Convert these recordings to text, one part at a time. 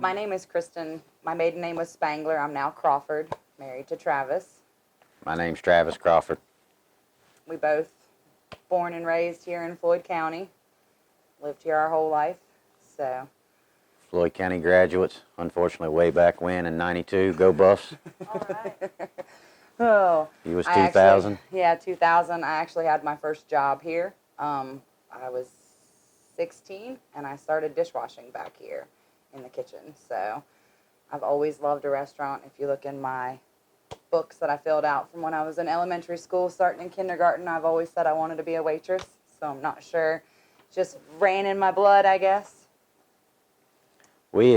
My name is Kristin. My maiden name was Spangler. I'm now Crawford, married to Travis. My name's Travis Crawford. We both born and raised here in Floyd County. Lived here our whole life. So. Floyd County graduates, unfortunately way back when in 92, go Buffs. All right. Oh. You was 2000? Yeah, 2000. I actually had my first job here. I was 16 and I started dishwashing back here in the kitchen. So I've always loved a restaurant. If you look in my books that I filled out from when I was in elementary school, starting in kindergarten, I've always said I wanted to be a waitress. So I'm not sure. Just ran in my blood, I guess. We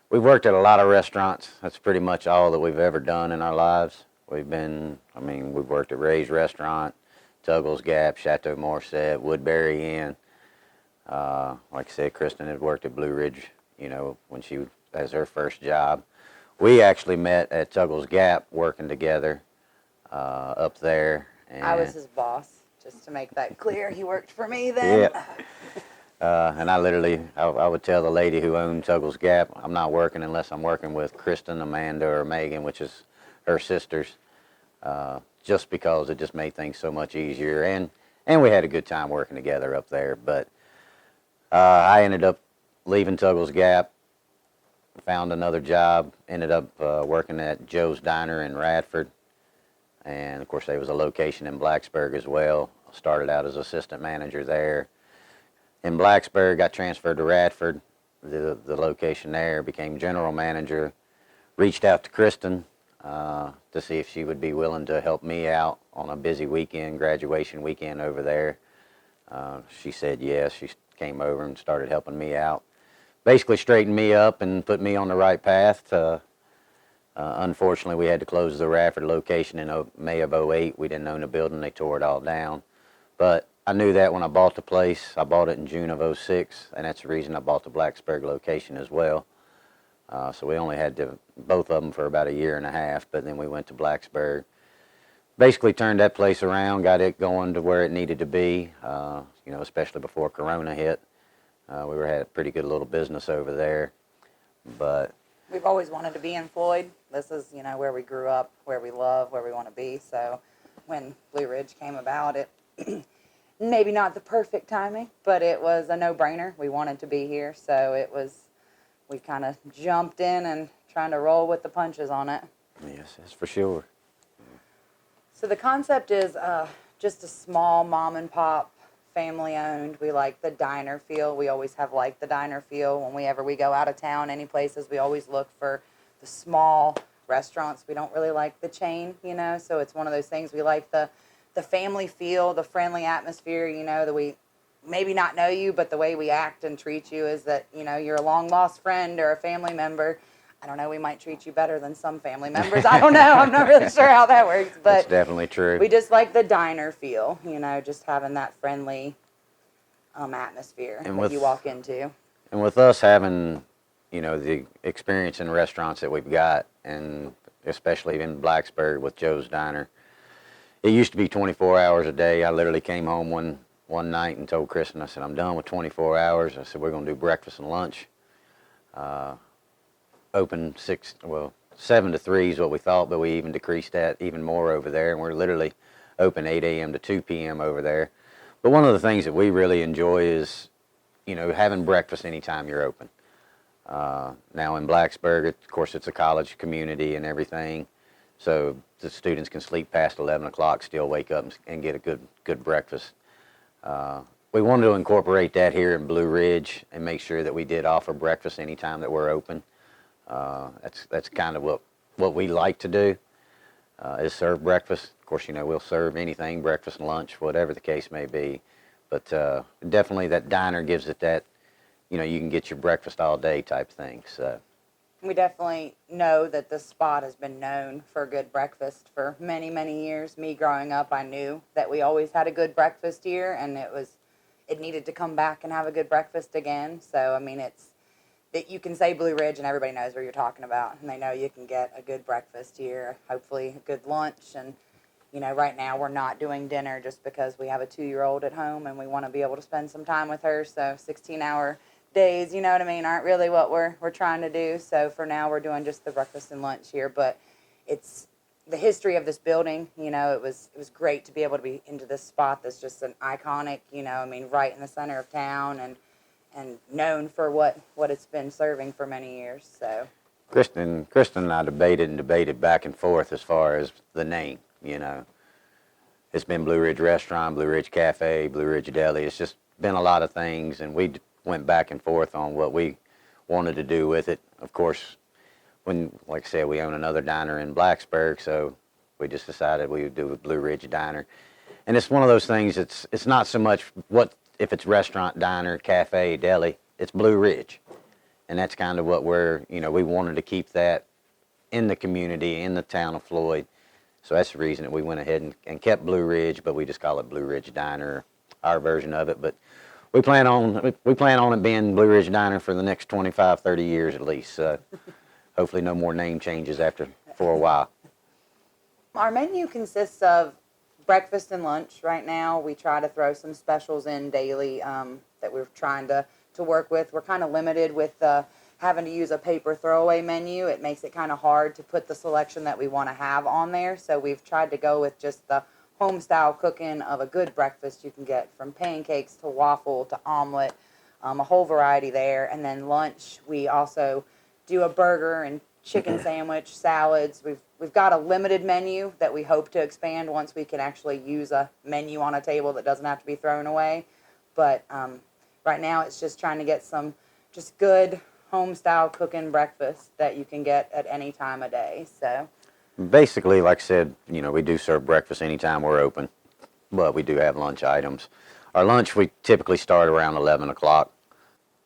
worked at a lot of restaurants. That's pretty much all that we've ever done in our lives. We've worked at Ray's Restaurant, Tuggles Gap, Chateau Morset, Woodbury Inn. Like I said, Kristin had worked at Blue Ridge, when as her first job. We actually met at Tuggles Gap working together up there. And I was his boss, just to make that clear. He worked for me then. Yeah. And I would tell the lady who owned Tuggles Gap, I'm not working unless I'm working with Kristin, Amanda, or Megan, which is her sisters, just because it just made things so much easier. And we had a good time working together up there. But I ended up leaving Tuggles Gap, found another job, ended up working at Joe's Diner in Radford. And, of course, there was a location in Blacksburg as well. Started out as assistant manager there. In Blacksburg, got transferred to Radford, the location there, became general manager, reached out to Kristin to see if she would be willing to help me out on a busy weekend, graduation weekend over there. She said yes. She came over and started helping me out. Basically straightened me up and put me on the right path. Unfortunately, we had to close the Radford location in May of '08. We didn't own the building. They tore it all down. But I knew that when I bought the place. I bought it in June of '06, and that's the reason I bought the Blacksburg location as well. So we only had both of them for about a year and a half, but then we went to Blacksburg. Basically turned that place around, got it going to where it needed to be, especially before Corona hit. We had a pretty good little business over there, but we've always wanted to be in Floyd. This is, where we grew up, where we love, where we want to be. So when Blue Ridge came about, it maybe not the perfect timing, but it was a no-brainer. We wanted to be here, so we kind of jumped in and trying to roll with the punches on it. Yes, that's for sure. So the concept is just a small mom and pop, family owned. We like the diner feel. We always have liked the diner feel. Whenever we go out of town, any places, we always look for the small restaurants. We don't really like the chain, so it's one of those things. We like the family feel, the friendly atmosphere, that we maybe not know you, but the way we act and treat you is that, you're a long-lost friend or a family member. I don't know, we might treat you better than some family members. I don't know. I'm not really sure how that works. But that's definitely true. We just like the diner feel, just having that friendly atmosphere that you walk into. And with us having, the experience in restaurants that we've got, and especially in Blacksburg with Joe's Diner, it used to be 24 hours a day. I literally came home one night and told Kristin, I said, I'm done with 24 hours. I said, we're going to do breakfast and lunch. Open 7 to 3 is what we thought, but we even decreased that even more over there. And we're literally open 8 a.m. to 2 p.m. over there. But one of the things that we really enjoy is, having breakfast anytime you're open. Now in Blacksburg, of course, it's a college community and everything. So the students can sleep past 11 o'clock, still wake up and get a good breakfast. We wanted to incorporate that here in Blue Ridge and make sure that we did offer breakfast anytime that we're open. That's kind of what we like to do, is serve breakfast. Of course, we'll serve anything, breakfast and lunch, whatever the case may be. But definitely that diner gives it that, you can get your breakfast all day type thing. So we definitely know that this spot has been known for a good breakfast for many, many years. Me growing up, I knew that we always had a good breakfast here, and it needed to come back and have a good breakfast again. So, it's that you can say Blue Ridge and everybody knows what you're talking about, and they know you can get a good breakfast here, hopefully a good lunch. And, right now we're not doing dinner just because we have a 2-year-old at home and we want to be able to spend some time with her. So 16-hour days, you know what I mean, aren't really what we're trying to do. So for now, we're doing just the breakfast and lunch here. But it's the history of this building. You know, it was great to be able to be into this spot that's just an iconic. You know, I mean, right in the center of town, and known for what it's been serving for many years. So. Kristen and I debated back and forth as far as the name. You know, it's been Blue Ridge Restaurant, Blue Ridge Cafe, Blue Ridge Deli. It's just been a lot of things, and we went back and forth on what we wanted to do with it. Of course, like I said, we own another diner in Blacksburg, so we just decided we would do a Blue Ridge Diner. And it's one of those things. It's not so much if it's restaurant, diner, cafe, deli. It's Blue Ridge. And that's kind of what we wanted to keep that in the community, in the town of Floyd. So that's the reason that we went ahead and kept Blue Ridge, but we just call it Blue Ridge Diner, our version of it. But we plan on it being Blue Ridge Diner for the next 25, 30 years at least. Hopefully no more name changes for a while. Our menu consists of breakfast and lunch right now. We try to throw some specials in daily that we're trying to work with. We're kind of limited with having to use a paper throwaway menu. It makes it kind of hard to put the selection that we want to have on there. So we've tried to go with just the home style cooking of a good breakfast. You can get from pancakes to waffle to omelet, a whole variety there. And then lunch, we also do a burger and chicken sandwich, salads. We've got a limited menu that we hope to expand once we can actually use a menu on a table that doesn't have to be thrown away. But right now, it's just trying to get some just good home-style cooking breakfast that you can get at any time of day. So Basically, like I said, we do serve breakfast anytime we're open, but we do have lunch items. Our lunch, we typically start around 11 o'clock.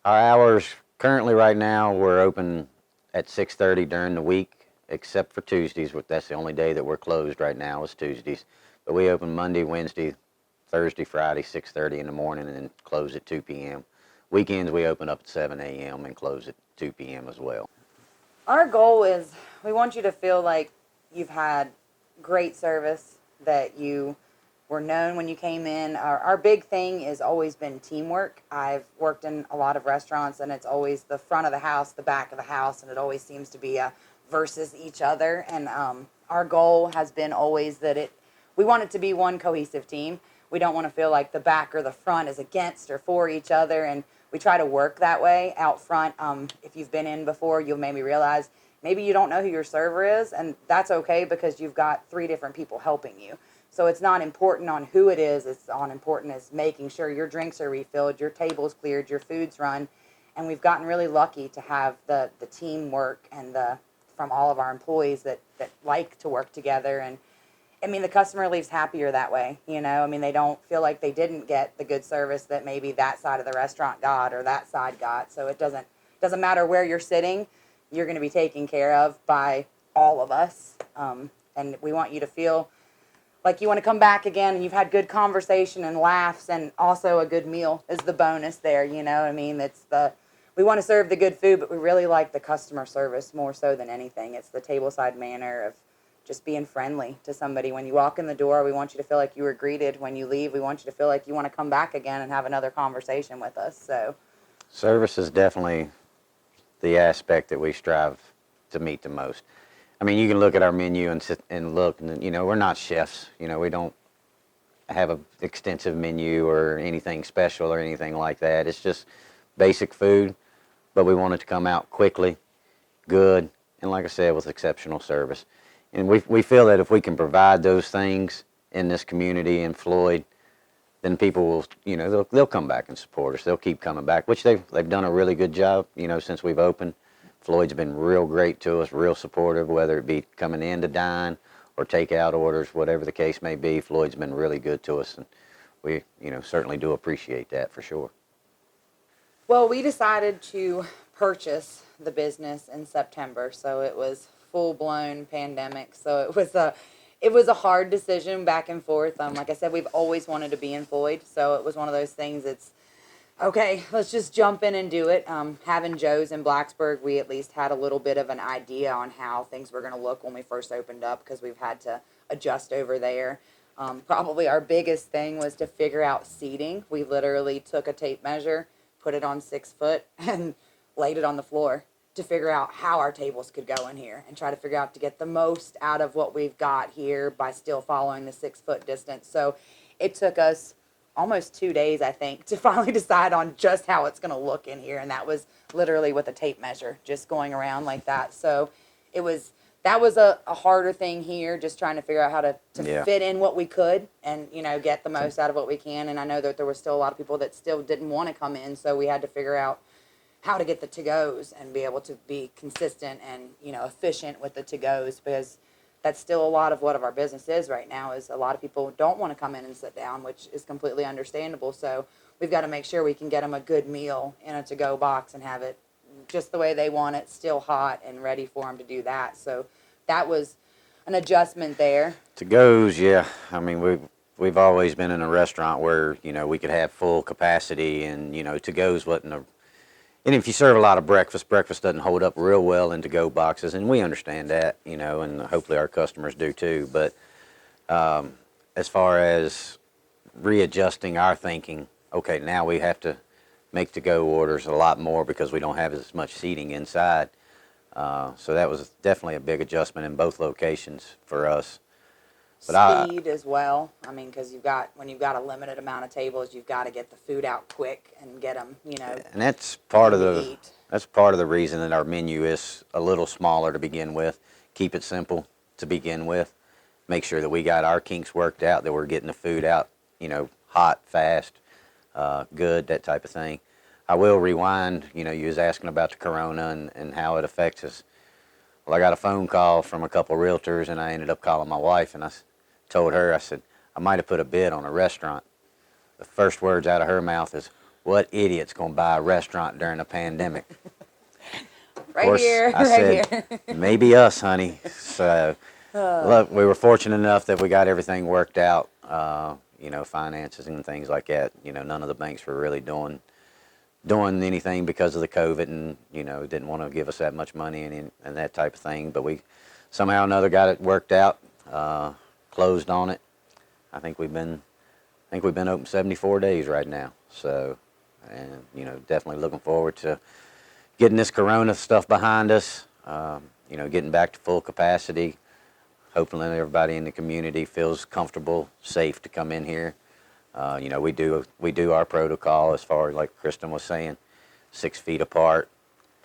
Our hours, currently right now, we're open at 6:30 during the week, except for Tuesdays. That's the only day that we're closed right now is Tuesdays. But we open Monday, Wednesday, Thursday, Friday, 6:30 in the morning, and then close at 2 p.m. Weekends, we open up at 7 a.m. and close at 2 p.m. as well. our goal is we want you to feel like you've had great service, that you were known when you came in. Our big thing has always been teamwork. I've worked in a lot of restaurants, and it's always the front of the house, the back of the house, and it always seems to be a versus each other. And our goal has been always that we want it to be one cohesive team. We don't want to feel like the back or the front is against or for each other, and we try to work that way out front. If you've been in before, you'll maybe realize maybe you don't know who your server is, and that's okay because you've got 3 different people helping you. So it's not important on who it is. It's on important as making sure your drinks are refilled, your table's cleared, your food's run. And we've gotten really lucky to have the teamwork and from all of our employees that like to work together. And I mean, the customer leaves happier that way. I mean, they don't feel like they didn't get the good service that maybe that side of the restaurant got or that side got. So it doesn't matter where you're sitting. You're going to be taken care of by all of us. And we want you to feel like you want to come back again, and you've had good conversation and laughs, and also a good meal is the bonus there. I mean, we want to serve the good food, but we really like the customer service more so than anything. It's the tableside manner of just being friendly to somebody. When you walk in the door, we want you to feel like you were greeted. When you leave, we want you to feel like you want to come back again and have another conversation with us. So, service is definitely the aspect that we strive to meet the most. I mean, you can look at our menu and sit and look, and we're not chefs. We don't have an extensive menu or anything special or anything like that. It's just basic food, but we want it to come out quickly, good, and like I said, with exceptional service. And we feel that if we can provide those things in this community in Floyd, then people will, they'll come back and support us. They'll keep coming back, which they've done a really good job, since we've opened. Floyd's been real great to us, real supportive, whether it be coming in to dine or take out orders, whatever the case may be. Floyd's been really good to us, and we, certainly do appreciate that for sure. well, we decided to purchase the business in September, so it was full-blown pandemic. So it was a hard decision back and forth. Like I said, we've always wanted to be in Floyd, so it was one of those things. It's okay, let's just jump in and do it. Having Joe's in Blacksburg, we at least had a little bit of an idea on how things were going to look when we first opened up, because we've had to adjust over there. Probably our biggest thing was to figure out seating. We literally took a tape measure, put it on 6 foot, and laid it on the floor to figure out how our tables could go in here and try to figure out to get the most out of what we've got here by still following the 6 foot distance. So it took us almost 2 days, I think, to finally decide on just how it's going to look in here. And that was literally with a tape measure, just going around like that. So that was a harder thing here, just trying to figure out how to Yeah. fit in what we could and, get the most out of what we can. And I know that there were still a lot of people that still didn't want to come in, so we had to figure out how to get the to-goes and be able to be consistent and, efficient with the to-goes, because that's still a lot of what our business is right now. Is a lot of people don't want to come in and sit down, which is completely understandable. So we've got to make sure we can get them a good meal in a to-go box and have it just the way they want it, still hot and ready for them to do that. So that was an adjustment there. To-goes, yeah. I mean, we've always been in a restaurant where, we could have full capacity, and, to-goes wasn't a... And if you serve a lot of breakfast doesn't hold up real well in to-go boxes, and we understand that, and hopefully our customers do too. But as far as readjusting our thinking, okay, now we have to make to-go orders a lot more because we don't have as much seating inside. So that was definitely a big adjustment in both locations for us. But Speed as well. I mean, because when you've got a limited amount of tables, you've got to get the food out quick and get them, And that's part of to eat. that's part of the reason that our menu is a little smaller to begin with. Keep it simple to begin with. Make sure that we got our kinks worked out, that we're getting the food out, hot, fast, good, that type of thing. I will rewind. You was asking about the corona and how it affects us. Well, I got a phone call from a couple realtors, and I ended up calling my wife, and I told her, I said, I might have put a bid on a restaurant. The first words out of her mouth is, "What idiot's going to buy a restaurant during a pandemic?" Right course, here, I right said, here. Maybe us, honey. So, look, we were fortunate enough that we got everything worked out, finances and things like that. None of the banks were really doing anything because of the COVID, and, didn't want to give us that much money and that type of thing. But we somehow or another got it worked out, closed on it. I think we've been open 74 days right now. So, and, definitely looking forward to getting this corona stuff behind us, getting back to full capacity. Hopefully everybody in the community feels comfortable, safe to come in here. We do our protocol as far as, like Kristin was saying, 6 feet apart.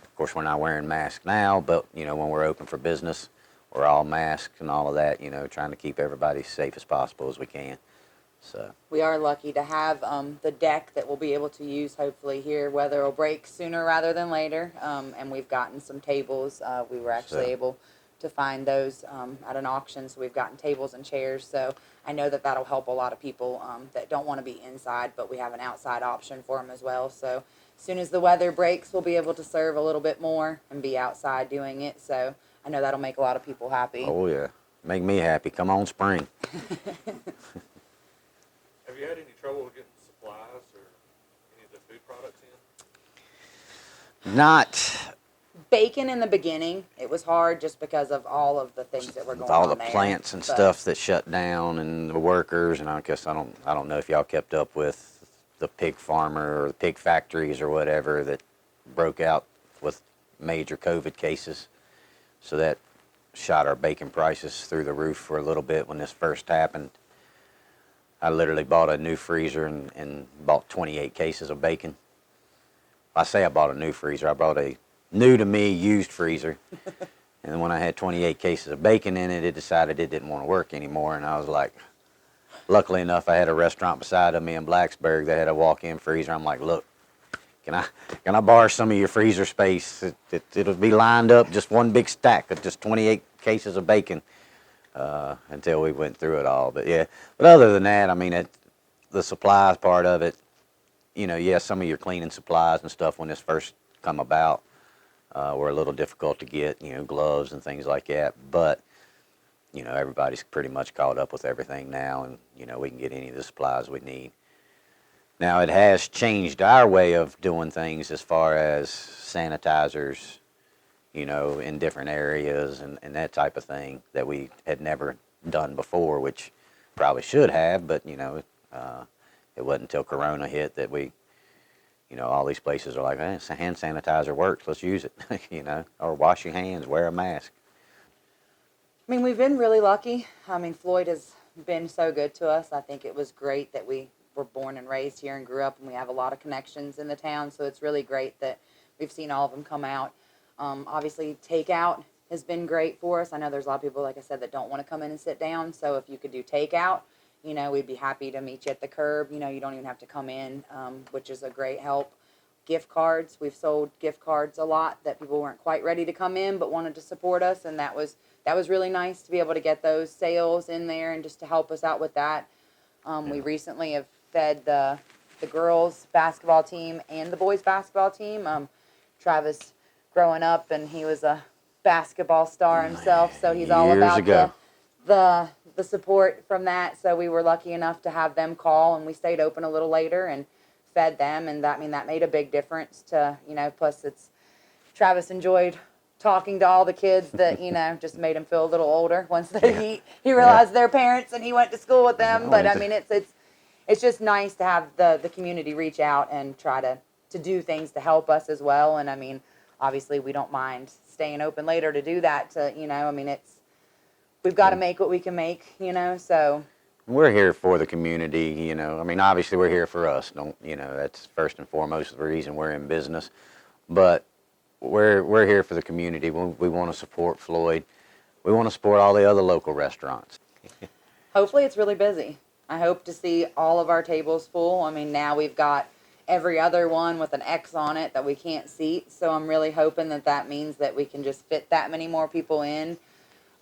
Of course, we're not wearing masks now, but, when we're open for business, we're all masked and all of that, trying to keep everybody as safe as possible as we can. So We are lucky to have the deck that we'll be able to use hopefully here. Weather will break sooner rather than later, and we've gotten some tables. We were actually able to find those at an auction, so we've gotten tables and chairs. So I know that that'll help a lot of people that don't want to be inside, but we have an outside option for them as well. So as soon as the weather breaks, we'll be able to serve a little bit more and be outside doing it. So I know that'll make a lot of people happy. Oh yeah, make me happy. Come on, spring. Have you had any trouble getting supplies or any of the food products in? Not Bacon in the beginning, it was hard just because of all of the things that were going with on all the there. plants and But stuff that shut down, and the workers, and I guess I don't know if y'all kept up with the pig farmer or the pig factories or whatever that broke out with major COVID cases. So that shot our bacon prices through the roof for a little bit when this first happened. I literally bought a new freezer and bought 28 cases of bacon. I say I bought a new freezer. I bought a new to me used freezer. And when I had 28 cases of bacon in it, it decided it didn't want to work anymore. And I was like, luckily enough, I had a restaurant beside of me in Blacksburg that had a walk-in freezer. I'm like, look, can I borrow some of your freezer space? It'll be lined up, just one big stack of just 28 cases of bacon until we went through it all. But yeah, but other than that, I mean, the supplies part of it, some of your cleaning supplies and stuff when this first come about were a little difficult to get, gloves and things like that. But, everybody's pretty much caught up with everything now, and, we can get any of the supplies we need. Now, it has changed our way of doing things as far as sanitizers, in different areas and that type of thing that we had never done before, which probably should have, but, it wasn't until Corona hit that we, all these places are like, hand sanitizer works, let's use it, or wash your hands, wear a mask. I mean, we've been really lucky. I mean, Floyd has been so good to us. I think it was great that we were born and raised here and grew up, and we have a lot of connections in the town, so it's really great that we've seen all of them come out. Obviously, takeout has been great for us. I know there's a lot of people, like I said, that don't want to come in and sit down, so if you could do takeout, we'd be happy to meet you at the curb. You don't even have to come in, which is a great help. Gift cards, we've sold gift cards a lot that people weren't quite ready to come in but wanted to support us, and that was really nice to be able to get those sales in there and just to help us out with that. We recently have fed the girls basketball team and the boys basketball team. Travis, growing up, and he was a basketball star himself, so he's all about the support from that. So we were lucky enough to have them call, and we stayed open a little later and fed them, and that made a big difference to, plus Travis enjoyed talking to all the kids that, just made him feel a little older once he realized their parents and he went to school with them. But it's just nice to have the community reach out and try to do things to help us as well. And obviously we don't mind staying open later to do that we've got to make what we can make, so. We're here for the community, obviously we're here for us. That's first and foremost the reason we're in business. But we're here for the community. We want to support Floyd. We want to support all the other local restaurants. Hopefully it's really busy. I hope to see all of our tables full. Now we've got every other one with an X on it that we can't seat. So I'm really hoping that means that we can just fit that many more people in.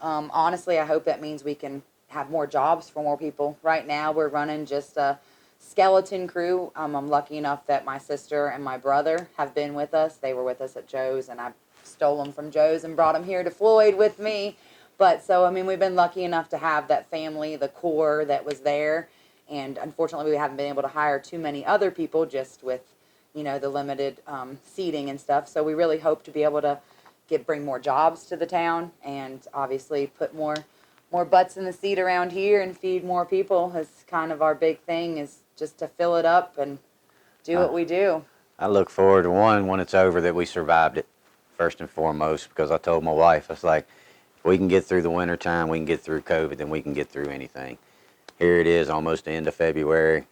Honestly, I hope that means we can have more jobs for more people. Right now we're running just a skeleton crew. I'm lucky enough that my sister and my brother have been with us. They were with us at Joe's, and I stole them from Joe's and brought them here to Floyd with me. But so, we've been lucky enough to have that family, the core that was there. And unfortunately, we haven't been able to hire too many other people just with, the limited seating and stuff. So we really hope to be able to bring more jobs to the town, and obviously put more butts in the seat around here and feed more people is kind of our big thing, is just to fill it up and do what we do. I look forward to when it's over that we survived it, first and foremost, because I told my wife, I was like, if we can get through the winter time, we can get through COVID, then we can get through anything. Here it is, almost the end of February.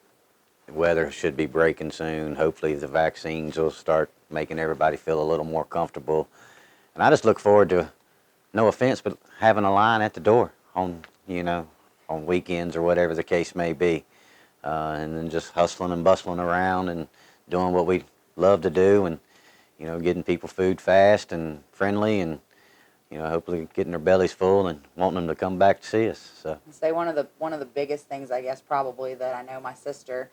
The weather should be breaking soon. Hopefully the vaccines will start making everybody feel a little more comfortable. And I just look forward to, no offense, but having a line at the door on weekends or whatever the case may be. And then just hustling and bustling around and doing what we love to do, and getting people food fast and friendly, and hopefully getting their bellies full and wanting them to come back to see us. So I'd say one of the biggest things, I guess, probably that I know my sister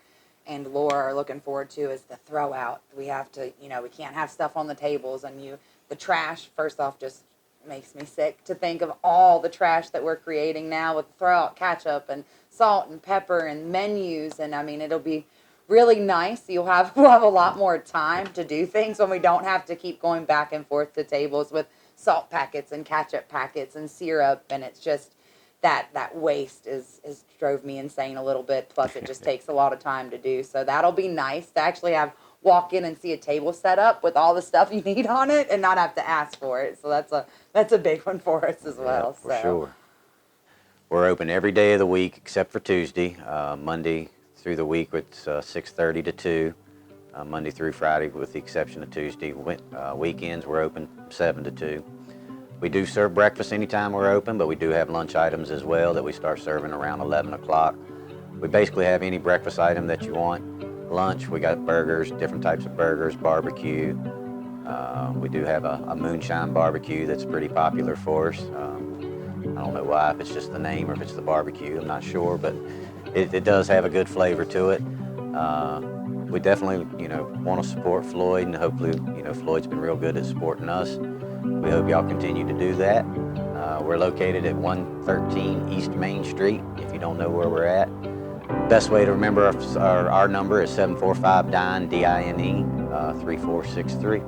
and Laura are looking forward to is the throw out. We have to, we can't have stuff on the tables, and the trash, first off, just makes me sick to think of all the trash that we're creating now with throw out ketchup and salt and pepper and menus. And it'll be really nice. We'll have a lot more time to do things when we don't have to keep going back and forth to tables with salt packets and ketchup packets and syrup. And it's just that waste is drove me insane a little bit. Plus it just takes a lot of time to do. So that'll be nice to actually walk in and see a table set up with all the stuff you need on it and not have to ask for it. So that's a big one for us as well. Yeah, for sure. We're open every day of the week except for Tuesday. Monday through the week it's 6:30 to 2. Monday through Friday with the exception of Tuesday. Weekends we're open 7 to 2. We do serve breakfast anytime we're open, but we do have lunch items as well that we start serving around 11 o'clock. We basically have any breakfast item that you want. Lunch, we got burgers, different types of burgers, barbecue. We do have a moonshine barbecue that's pretty popular for us. I don't know why, if it's just the name or if it's the barbecue, I'm not sure, but it does have a good flavor to it. We definitely, want to support Floyd, and hopefully, Floyd's been real good at supporting us. We hope y'all continue to do that. We're located at 113 East Main Street, if you don't know where we're at. Best way to remember our number is 745-DINE, D-I-N-E, 3463.